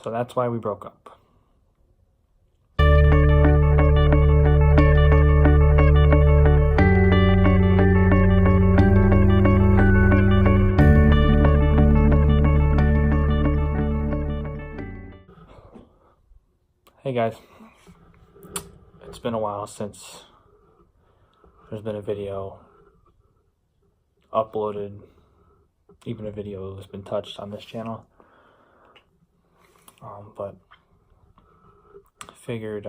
So that's why we broke up. Hey guys, it's been a while since there's been a video uploaded, even a video has been touched on this channel, but I figured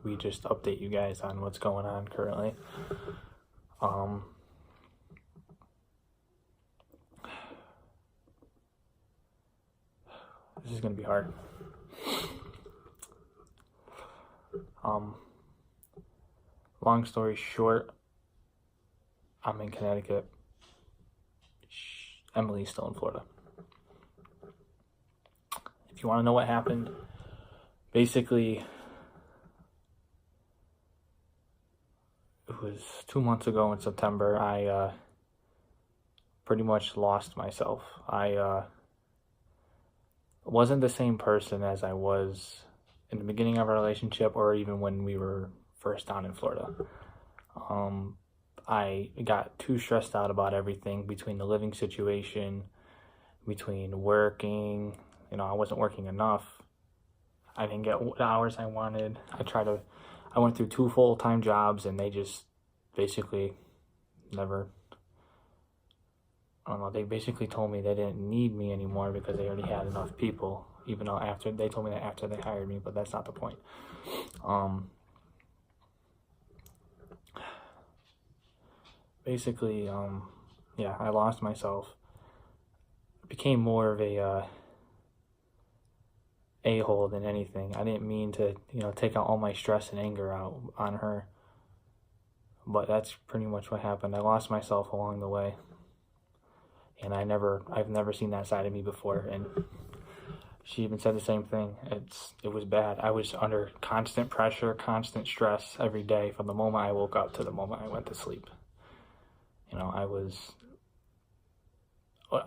we just update you guys on what's going on currently. This is gonna be hard. Long story short, I'm in Connecticut. Emily's still in Florida. If you want to know what happened, basically, it was 2 months ago in September. I pretty much lost myself. I wasn't the same person as I was in the beginning of our relationship, or even when we were first down in Florida. I got too stressed out about everything, between the living situation, between working. I wasn't working enough. I didn't get the hours I wanted. I went through 2 full-time jobs, and they just basically never, I don't know, they basically told me they didn't need me anymore because they already had enough people, even though they told me that after they hired me, but that's not the point. Basically, yeah, I lost myself. I became more of a-hole than anything. I didn't mean to, take out all my stress and anger out on her, but that's pretty much what happened. I lost myself along the way, and I've never seen that side of me before, and she even said the same thing. It was bad. I was under constant pressure, constant stress every day from the moment I woke up to the moment I went to sleep. I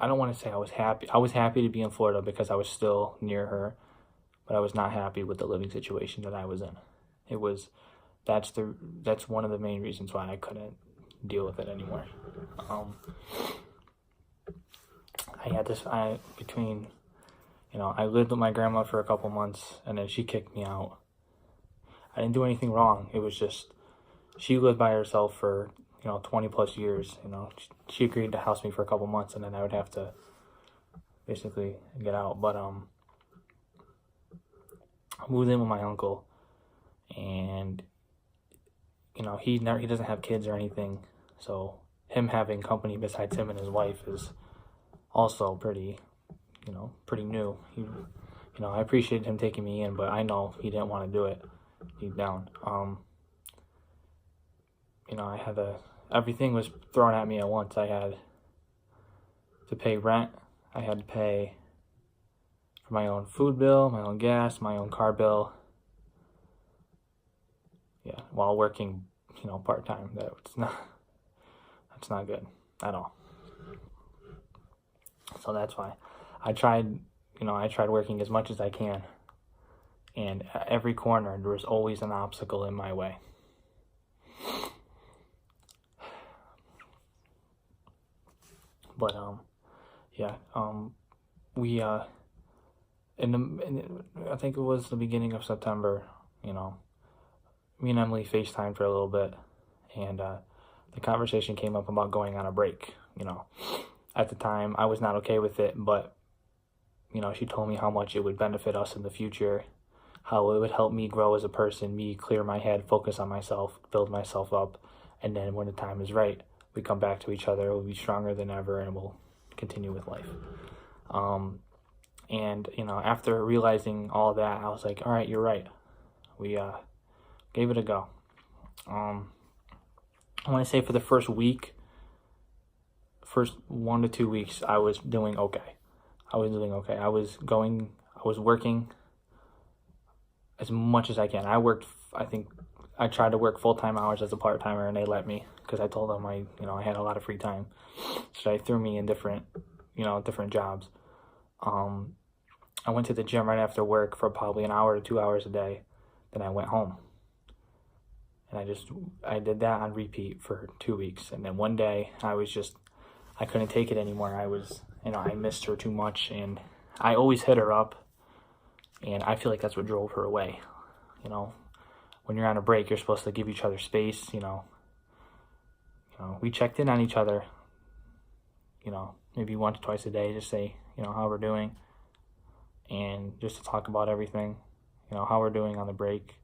don't want to say I was happy. I was happy to be in Florida because I was still near her, but I was not happy with the living situation that I was in. That's one of the main reasons why I couldn't deal with it anymore. I lived with my grandma for a couple months, and then she kicked me out. I didn't do anything wrong. It was just, she lived by herself for 20 plus years. She agreed to house me for a couple months, and then I would have to basically get out. But I moved in with my uncle, and he doesn't have kids or anything, so him having company besides him and his wife is also pretty new. I appreciated him taking me in, but I know he didn't want to do it deep down. Everything was thrown at me at once. I had to pay rent. I had to pay for my own food bill, my own gas, my own car bill. Yeah, while working, part-time. That's not good at all. So that's why I tried working as much as I can. And at every corner, there was always an obstacle in my way. But we I think it was the beginning of September. Me and Emily FaceTimed for a little bit, and the conversation came up about going on a break. At the time I was not okay with it, but she told me how much it would benefit us in the future, how it would help me grow as a person, me clear my head, focus on myself, build myself up, and then when the time is right, we come back to each other, we'll be stronger than ever, and we'll continue with life. After realizing all that, I was like, all right, you're right. We gave it a go. I want to say for the first 1 to 2 weeks, I was doing okay. I was working as much as I can. I tried to work full-time hours as a part-timer, and they let me, because I told them I had a lot of free time. So they threw me in different jobs. I went to the gym right after work for probably an hour to 2 hours a day. Then I went home. And I did that on repeat for 2 weeks. And then one day I couldn't take it anymore. I missed her too much, and I always hit her up. And I feel like that's what drove her away. When you're on a break, you're supposed to give each other space. We checked in on each other, maybe once or twice a day, just say, how we're doing, and just to talk about everything, how we're doing on the break.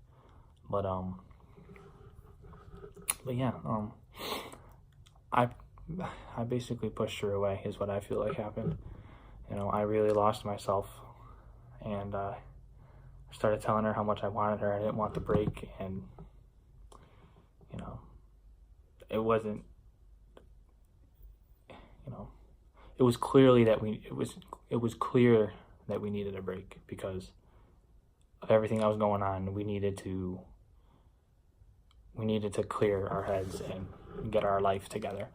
But yeah, I basically pushed her away is what I feel like happened. I really lost myself, and I started telling her how much I wanted her. I didn't want the break, and it wasn't, it was clear that we needed a break because of everything that was going on. We needed to clear our heads and get our life together.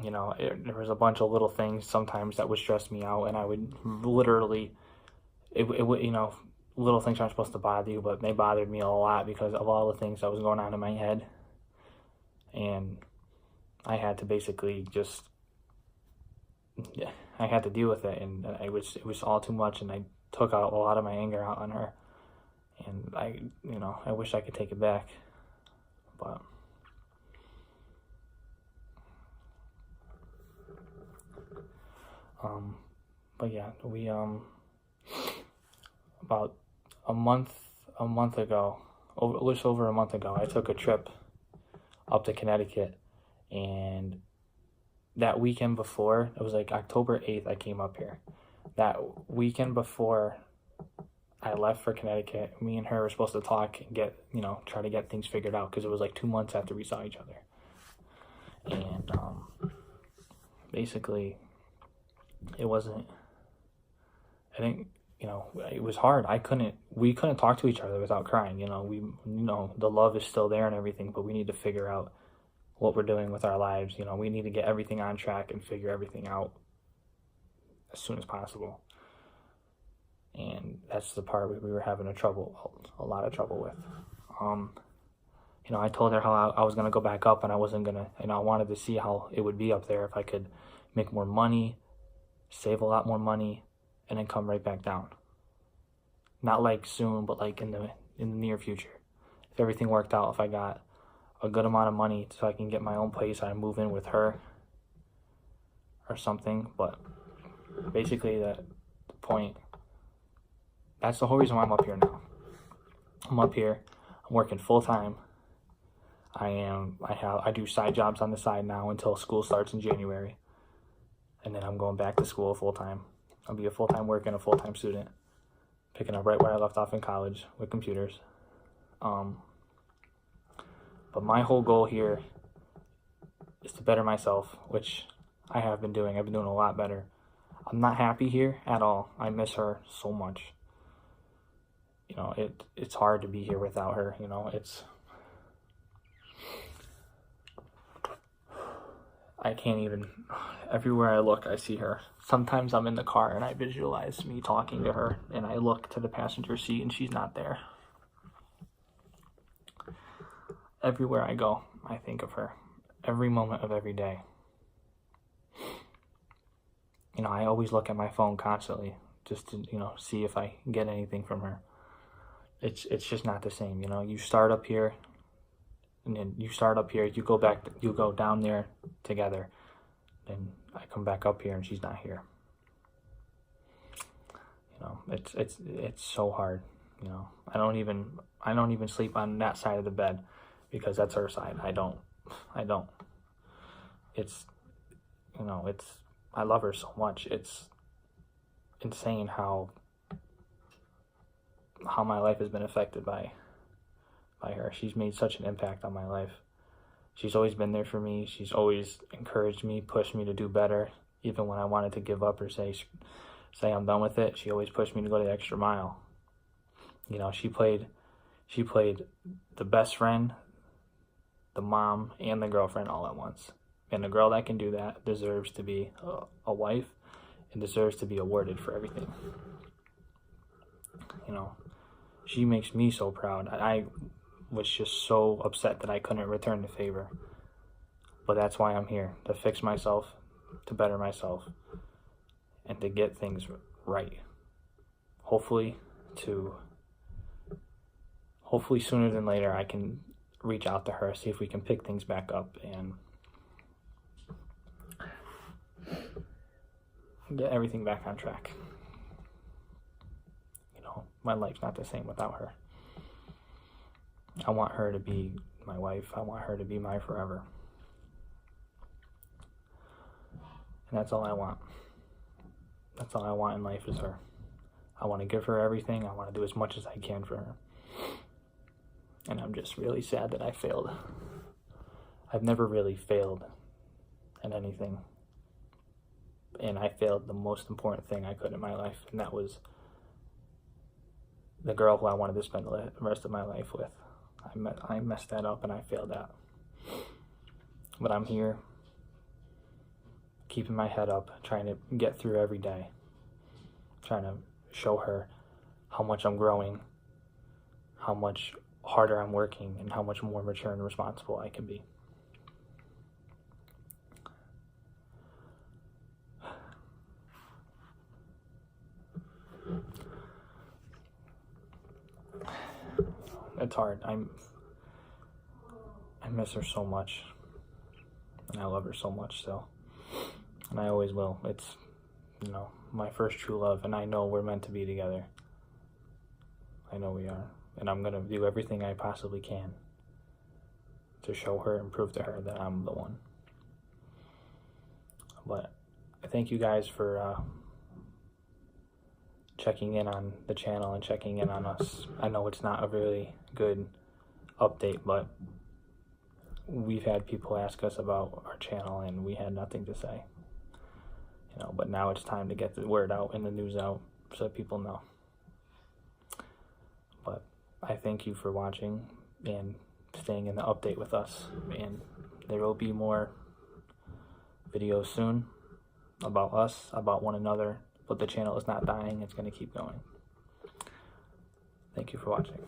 There was a bunch of little things sometimes that would stress me out, and I would literally, little things aren't supposed to bother you, but they bothered me a lot because of all the things that was going on in my head. And I had to basically I had to deal with it, and it was all too much, and I took out a lot of my anger out on her. And I wish I could take it back, but yeah, we about a month ago, just over a month ago, I took a trip up to Connecticut, and that weekend before, it was like October 8th, I came up here. That weekend before I left for Connecticut, me and her were supposed to talk and try to get things figured out, because it was like 2 months after we saw each other. And basically, it wasn't, I think, it was hard. We couldn't talk to each other without crying. The love is still there and everything, but we need to figure out what we're doing with our lives. We need to get everything on track and figure everything out as soon as possible. And that's the part we were having a lot of trouble with. I told her how I was going to go back up, and I wasn't going to, I wanted to see how it would be up there if I could make more money, save a lot more money, and then come right back down. Not like soon, but like in the near future. If everything worked out, if I got a good amount of money so I can get my own place, I'd move in with her or something. But basically the point, that's the whole reason why I'm up here now. I'm up here, I'm working full time. I do side jobs on the side now until school starts in January. And then I'm going back to school full time. I'll be a full-time worker and a full-time student, picking up right where I left off in college with computers. But my whole goal here is to better myself, which I have been doing. I've been doing a lot better. I'm not happy here at all. I miss her so much. It's hard to be here without her. I can't even, everywhere I look, I see her. Sometimes I'm in the car and I visualize me talking to her, and I look to the passenger seat and she's not there. Everywhere I go, I think of her. Every moment of every day. I always look at my phone constantly just to, see if I get anything from her. It's just not the same. You start up here, and then you go down there together. Then I come back up here and she's not here. It's so hard. I don't even sleep on that side of the bed because that's her side. I don't. I love her so much. It's insane how my life has been affected by her. She's made such an impact on my life. She's always been there for me. She's always encouraged me, pushed me to do better. Even when I wanted to give up or say I'm done with it, she always pushed me to go the extra mile. She played the best friend, the mom, and the girlfriend all at once. And the girl that can do that deserves to be a wife and deserves to be awarded for everything. You know, she makes me so proud. I was just so upset that I couldn't return the favor. But that's why I'm here, to fix myself, to better myself, and to get things right. Hopefully sooner than later I can reach out to her, see if we can pick things back up and get everything back on track. You know, my life's not the same without her. I want her to be my wife. I want her to be my forever. And that's all I want. That's all I want in life is her. I want to give her everything. I want to do as much as I can for her. And I'm just really sad that I failed. I've never really failed at anything. And I failed the most important thing I could in my life, and that was the girl who I wanted to spend the rest of my life with. I messed that up and I failed that. But I'm here, keeping my head up, trying to get through every day, trying to show her how much I'm growing, how much harder I'm working, and how much more mature and responsible I can be. It's hard. I miss her so much, and I love her so much still, and I always will. It's, you know, my first true love, and I know we're meant to be together. I know we are, and I'm gonna do everything I possibly can to show her and prove to her that I'm the one. But I thank you guys for checking in on the channel and checking in on us. I know it's not a really good update, but we've had people ask us about our channel and we had nothing to say. You know, but now it's time to get the word out and the news out so that people know. But I thank you for watching and staying in the update with us, and there will be more videos soon about us, about one another, but the channel is not dying. It's going to keep going. Thank you for watching.